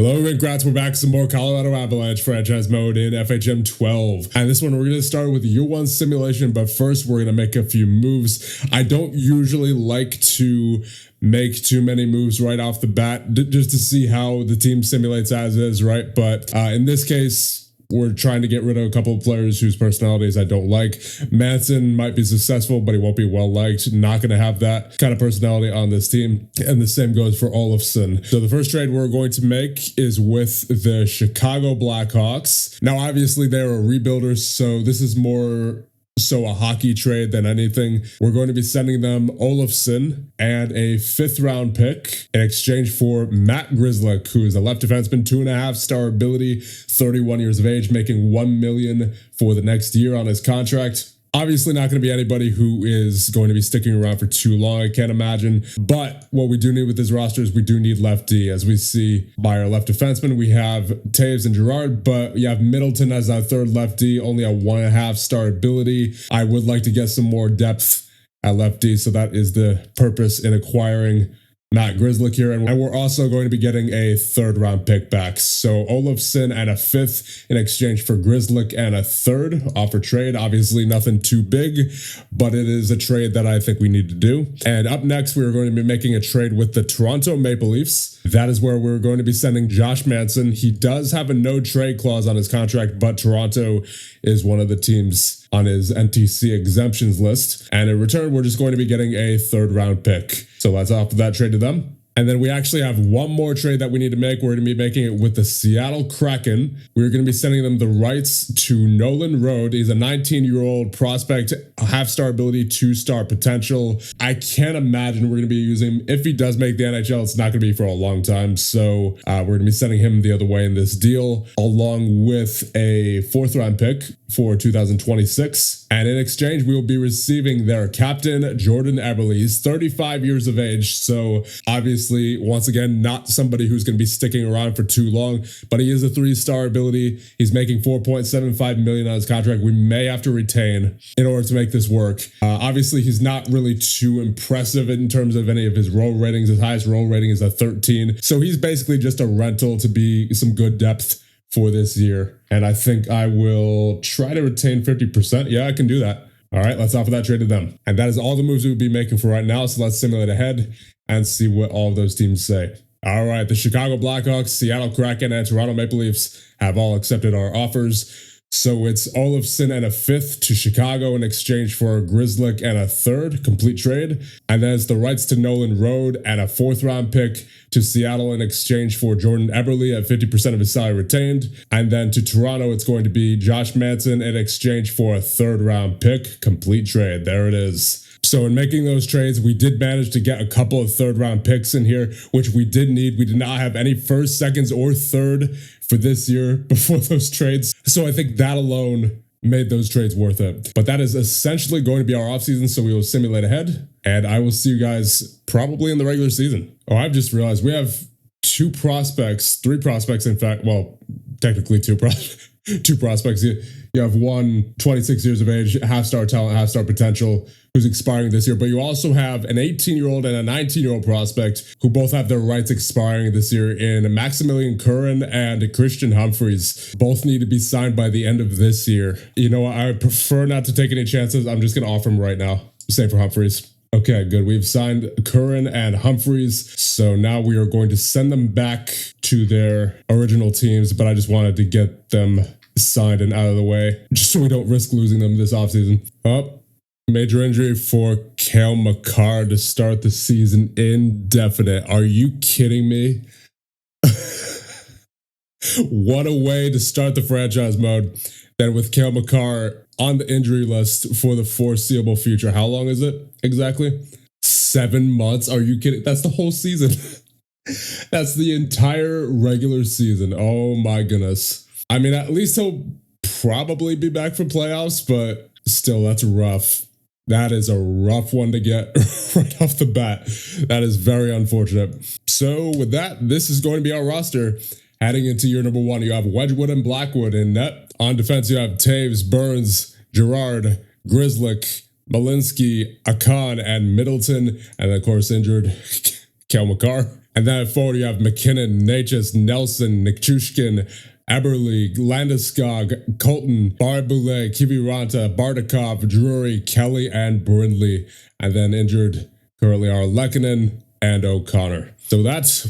Hello, congrats. We're back with some more Colorado Avalanche franchise mode in FHM 12. And this one, we're going to start with year one simulation, but first we're going to make a few moves. I don't usually like to make too many moves right off the bat, just to see how the team simulates as is, right? But in this case, we're trying to get rid of a couple of players whose personalities I don't like. Manson might be successful, but he won't be well liked. Not going to have that kind of personality on this team. And the same goes for Olofsson. So the first trade we're going to make is with the Chicago Blackhawks. Now, obviously, they're a rebuilder, so this is more so a hockey trade than anything. We're going to be sending them Olofsson and a 5th round pick in exchange for Matt Grzelcyk, who is a left defenseman, 2.5-star ability, 31 years of age, making $1 million for the next year on his contract. Obviously not going to be anybody who is going to be sticking around for too long, I can't imagine. But what we do need with this roster is we do need lefty. As we see by our left defenseman, we have Toews and Girard, but you have Middleton as our third lefty, only a 1.5-star ability. I would like to get some more depth at lefty, so that is the purpose in acquiring Matt Grzelcyk here, and we're also going to be getting a 3rd round pick back. So Olofsson and a 5th in exchange for Grzelcyk and a 3rd offer trade. Obviously nothing too big, but it is a trade that I think we need to do. And up next, we're going to be making a trade with the Toronto Maple Leafs. That is where we're going to be sending Josh Manson. He does have a no trade clause on his contract, but Toronto is one of the teams on his NTC exemptions list. And in return, we're just going to be getting a 3rd round pick. So let's offer that trade to them. And then we actually have one more trade that we need to make. We're going to be making it with the Seattle Kraken. We're going to be sending them the rights to Nolan Road. He's a 19-year-old prospect, a 1/2-star ability, 2-star potential. I can't imagine we're going to be using him. If he does make the NHL, it's not going to be for a long time. So we're going to be sending him the other way in this deal, along with a 4th round pick for 2026. And in exchange, we will be receiving their captain, Jordan Eberle. He's 35 years of age. So obviously, once again, not somebody who's going to be sticking around for too long, but he is a 3-star ability. He's making $4.75 million on his contract. We may have to retain in order to make this work. Obviously, he's not really too impressive in terms of any of his role ratings. His highest role rating is a 13. So he's basically just a rental to be some good depth for this year. And I think I will try to retain 50%. Yeah, I can do that. All right, let's offer that trade to them. And that is all the moves we'll be making for right now. So let's simulate ahead and see what all of those teams say. All right, the Chicago Blackhawks, Seattle Kraken, and Toronto Maple Leafs have all accepted our offers. So it's Olofsson and a 5th to Chicago in exchange for Grzelcyk and a 3rd, complete trade. And then it's the rights to Nolan Road and a 4th round pick to Seattle in exchange for Jordan Eberle at 50% of his salary retained. And then to Toronto, it's going to be Josh Manson in exchange for a 3rd round pick, complete trade. There it is. So in making those trades, we did manage to get a couple of 3rd round picks in here, which we did need. We did not have any 1st, 2nds, or 3rd for this year before those trades. So I think that alone made those trades worth it. But that is essentially going to be our offseason, so we will simulate ahead. And I will see you guys probably in the regular season. Oh, I've just realized we have 3 prospects, in fact. Well, technically 2 prospects. You have one 26 years of age, 1/2-star talent, 1/2-star potential, who's expiring this year. But you also have an 18-year-old and a 19-year-old prospect who both have their rights expiring this year in Maximilian Curran and Christian Humphreys. Both need to be signed by the end of this year. You know, I prefer not to take any chances. I'm just going to offer them right now. Same for Humphreys. Okay, good. We've signed Curran and Humphreys. So now we are going to send them back to their original teams, but I just wanted to get them signed and out of the way, just so we don't risk losing them this offseason. Major injury for Cale Makar to start the season indefinite. Are you kidding me? What a way to start the franchise mode. Then with Cale Makar on the injury list for the foreseeable future. How long is it exactly? 7 months? Are you kidding? That's the whole season. That's the entire regular season. Oh my goodness. I mean, at least he'll probably be back for playoffs, but still, that's rough. That is a rough one to get right off the bat. That is very unfortunate. So with that, this is going to be our roster. Heading into year number 1, you have Wedgwood and Blackwood in net. On defense, you have Toews, Burns, Girard, Grzelcyk, Malinsky, Akan, and Middleton. And of course, injured Kel McCarr. And then at forward, you have McKinnon, Natchez, Nelson, Nichushkin, Eberle, Landeskog, Colton, Barre-Boulet, Kiviranta, Bardakov, Drury, Kelly, and Brindley. And then injured currently are Lehkonen and O'Connor. So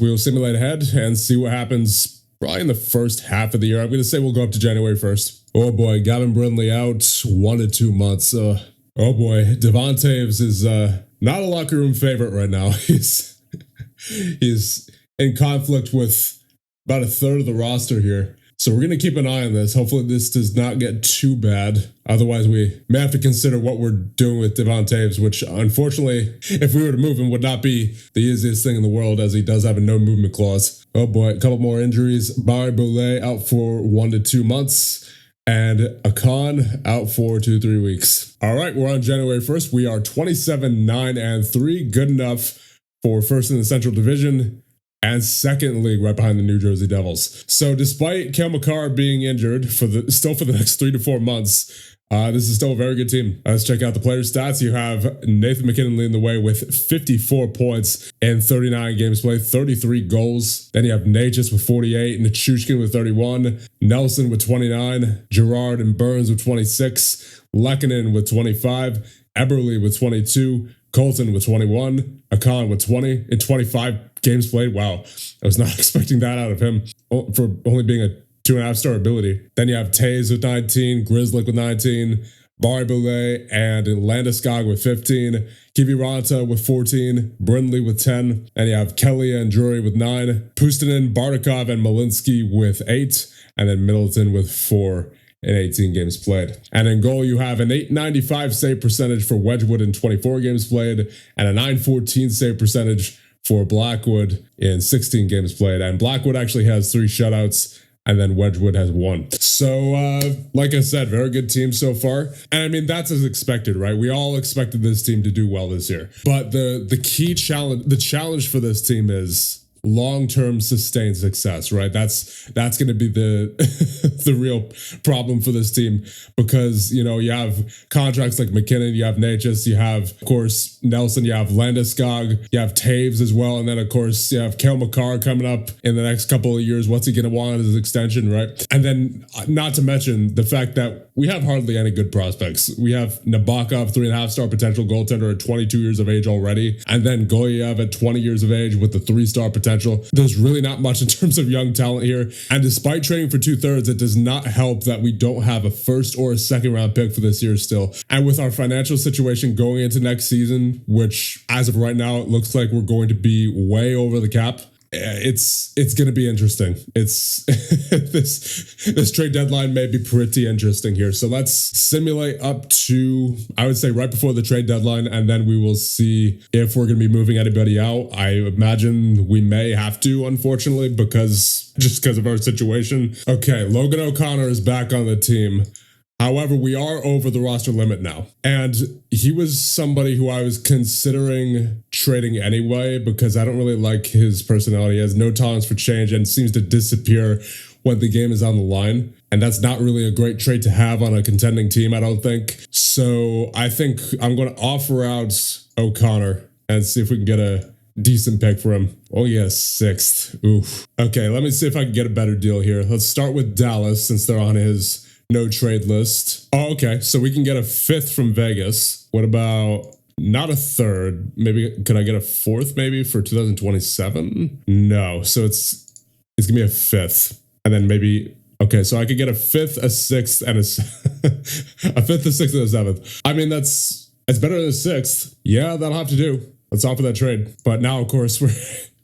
we will simulate ahead and see what happens probably in the first half of the year. I'm going to say we'll go up to January 1st. Oh boy, Gavin Brindley out 1 to 2 months. Oh boy, Devon Toews is not a locker room favorite right now. He's in conflict with about a third of the roster here. So we're going to keep an eye on this. Hopefully this does not get too bad. Otherwise, we may have to consider what we're doing with Devon Toews, which unfortunately, if we were to move him, would not be the easiest thing in the world, as he does have a no movement clause. Oh boy, a couple more injuries. Barre-Boulet out for 1 to 2 months. And Akan out for 2 to 3 weeks. All right, we're on January 1st. We are 27-9-3. Good enough for first in the Central Division and second in the league, right behind the New Jersey Devils. So despite Kel McCarr being injured for the next 3 to 4 months, this is still a very good team. Let's check out the player stats. You have Nathan McKinnon leading the way with 54 points in 39 games played, 33 goals. Then you have Natchez with 48, Nichushkin with 31, Nelson with 29, Girard and Burns with 26, Lehkonen with 25, Eberle with 22, Colton with 21, Akan with 20 in 25 games played. Wow, I was not expecting that out of him for only being a 2.5-star ability. Then you have Toews with 19, Grzelcyk with 19, Barre-Boulet and Landeskog with 15, Kiviranta with 14, Brindley with 10, and you have Kelly and Drury with 9, Puustinen, Bardakov, and Malinsky with 8, and then Middleton with 4 in 18 games played. And in goal, you have an .895 save percentage for Wedgwood in 24 games played, and a .914 save percentage for Blackwood in 16 games played. And Blackwood actually has 3 shutouts, and then Wedgwood has 1. So, like I said, very good team so far. And I mean, that's as expected, right? We all expected this team to do well this year. But the key challenge, the challenge for this team is long-term sustained success, right? That's going to be the the real problem for this team, because you have contracts like McKinnon, you have Natchez, you have of course Nelson, you have Landeskog, you have Toews as well, and then of course you have Kel McCarr coming up in the next couple of years. What's he going to want as his extension, right? And then not to mention the fact that we have hardly any good prospects. We have Nabokov, 3.5-star potential goaltender at 22 years of age already, and then Goyev at 20 years of age with the 3-star potential. There's really not much in terms of young talent here. And despite trading for 2/3, it does not help that we don't have a first or a second round pick for this year still. And with our financial situation going into next season, which as of right now, it looks like we're going to be way over the cap, it's going to be interesting. It's this trade deadline may be pretty interesting here. So let's simulate up to, I would say, right before the trade deadline, and then we will see if we're going to be moving anybody out. I imagine we may have to, unfortunately, because of our situation. Okay, Logan O'Connor is back on the team. However, we are over the roster limit now. And he was somebody who I was considering trading anyway, because I don't really like his personality. He has no tolerance for change and seems to disappear when the game is on the line. And that's not really a great trait to have on a contending team, I don't think. So I think I'm going to offer out O'Connor and see if we can get a decent pick for him. Oh yeah, 6th. Oof. Okay, let me see if I can get a better deal here. Let's start with Dallas, since they're on his no trade list. Oh, okay. So we can get a 5th from Vegas. What about not a 3rd? Maybe could I get a 4th maybe for 2027? No. So it's gonna be a 5th. And then maybe, okay, so I could get a 5th, a 6th, and a 5th, a 6th, and a 7th. I mean, it's better than a 6th. Yeah, that'll have to do. Let's offer that trade. But now, of course,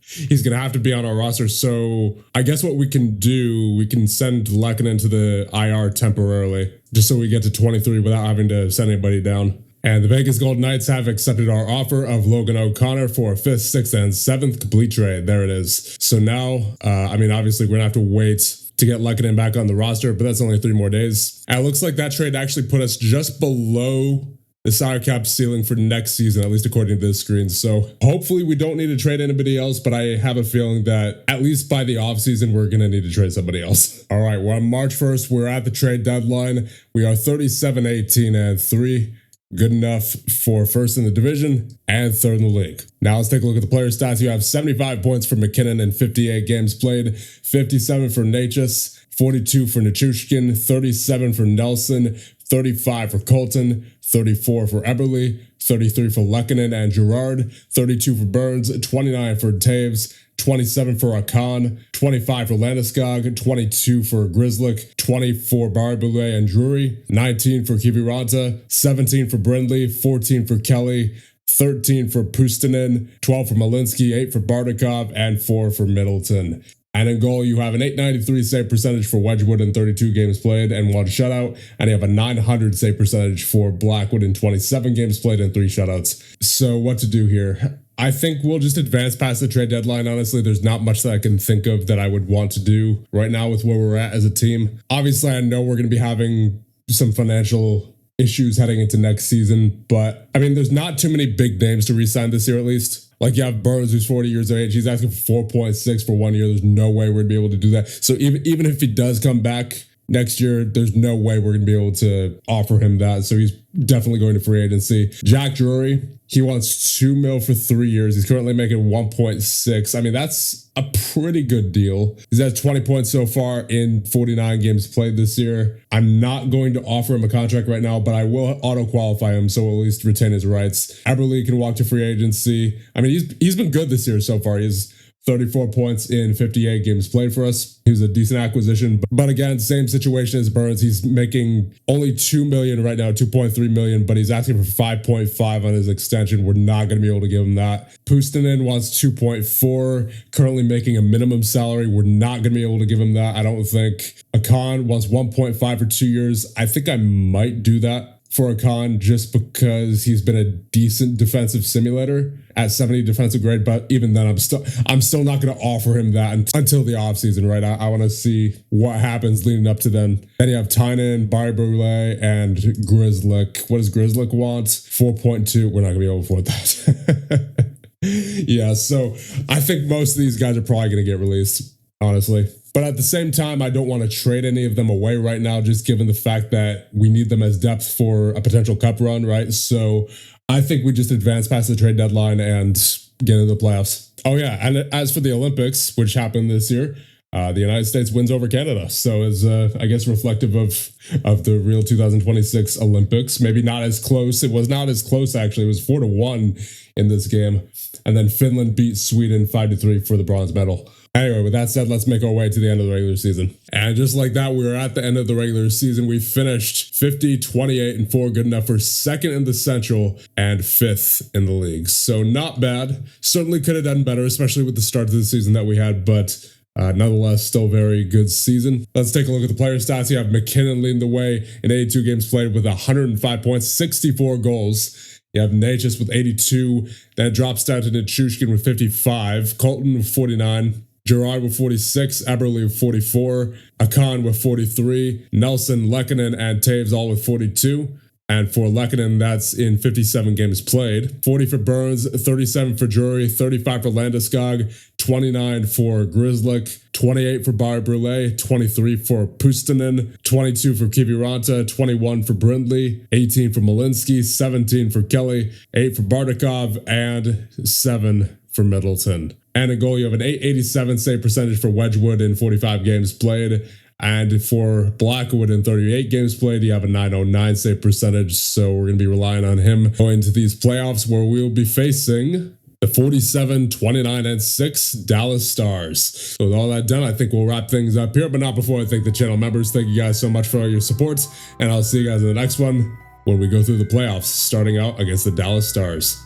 he's going to have to be on our roster. So I guess what we can do, we can send Lehkonen to the IR temporarily, just so we get to 23 without having to send anybody down. And the Vegas Golden Knights have accepted our offer of Logan O'Connor for a 5th, 6th, and 7th complete trade. There it is. So now, I mean, obviously, we're going to have to wait to get Lehkonen back on the roster, but that's only 3 more days. And it looks like that trade actually put us just below the salary cap ceiling for next season, at least according to this screen. So hopefully we don't need to trade anybody else, but I have a feeling that at least by the offseason, we're going to need to trade somebody else. All right, well, on March 1st, we're at the trade deadline. We are 37-18-3. good enough for first in the division and third in the league. Now let's take a look at the player stats. You have 75 points for McKinnon in 58 games played, 57 for Natchez, 42 for Nichushkin, 37 for Nelson, 35 for Colton, 34 for Eberle, 33 for Lehkonen and Girard, 32 for Burns, 29 for Taves, 27 for Akan, 25 for Landeskog, 22 for Grzelcyk, 20 for Barré-Boulet and Drury, 19 for Kiviranta, 17 for Brindley, 14 for Kelly, 13 for Puustinen, 12 for Malinsky, 8 for Bardakov, and 4 for Middleton. And in goal, you have an .893 save percentage for Wedgwood in 32 games played and 1 shutout. And you have a .900 save percentage for Blackwood in 27 games played and 3 shutouts. So what to do here? I think we'll just advance past the trade deadline. Honestly, there's not much that I can think of that I would want to do right now with where we're at as a team. Obviously, I know we're going to be having some financial issues heading into next season, but I mean, there's not too many big names to re-sign this year at least. Like you have Burns, who's 40 years of age. He's asking for 4.6 for 1 year. There's no way we're going to be able to do that. So even if he does come back next year, there's no way we're going to be able to offer him that. So he's definitely going to free agency. Jack Drury, he wants $2 million for 3 years. He's currently making 1.6. I mean, that's a pretty good deal. He's at 20 points so far in 49 games played this year. I'm not going to offer him a contract right now, but I will auto qualify him so we'll at least retain his rights. Eberle can walk to free agency. I mean, he's been good this year so far. He's 34 points in 58 games played for us. He was a decent acquisition, but again, same situation as Burns. He's making only $2 million right now, $2.3 million, but he's asking for 5.5 on his extension. We're not going to be able to give him that. Puustinen wants 2.4, currently making a minimum salary. We're not going to be able to give him that, I don't think. Akan wants 1.5 for 2 years. I think I might do that for Akan just because he's been a decent defensive simulator at 70 defensive grade, but even then I'm still not going to offer him that until the offseason, right? I want to see what happens leading up to then. Then you have Tynan, Barré-Boulet, and Grzelcyk. What does Grzelcyk want? 4.2. We're not going to be able to afford that. Yeah, so I think most of these guys are probably going to get released, honestly. But at the same time, I don't want to trade any of them away right now, just given the fact that we need them as depth for a potential cup run, right? So I think we just advance past the trade deadline and get into the playoffs. Oh yeah, and as for the Olympics, which happened this year, the United States wins over Canada. So it's, I guess, reflective of the real 2026 Olympics. Maybe not as close. It was not as close, actually. It was 4-1 in this game. And then Finland beat Sweden 5-3 for the bronze medal. Anyway, with that said, let's make our way to the end of the regular season. And just like that, we were at the end of the regular season. We finished 50, 28, and 4, good enough for second in the Central and fifth in the league. So not bad. Certainly could have done better, especially with the start to the season that we had, but nonetheless, still very good season. Let's take a look at the player stats. You have McKinnon leading the way in 82 games played with 105 points, 64 goals. You have Natchez with 82. Then it drops down to Nichushkin with 55. Colton with 49. Girard with 46, Eberle with 44, Akan with 43, Nelson, Lehkonen, and Taves all with 42. And for Lehkonen, that's in 57 games played. 40 for Burns, 37 for Drury, 35 for Landeskog, 29 for Grzelcyk, 28 for Barré-Boulet, 23 for Puustinen, 22 for Kiviranta, 21 for Brindley, 18 for Malinsky, 17 for Kelly, 8 for Bardakov, and 7 for Middleton. And in goal, you have an .887 save percentage for Wedgwood in 45 games played. And for Blackwood in 38 games played, you have a .909 save percentage. So we're going to be relying on him going to these playoffs where we'll be facing the 47, 29, and 6 Dallas Stars. So with all that done, I think we'll wrap things up here, but not before I thank the channel members. Thank you guys so much for all your support. And I'll see you guys in the next one when we go through the playoffs, starting out against the Dallas Stars.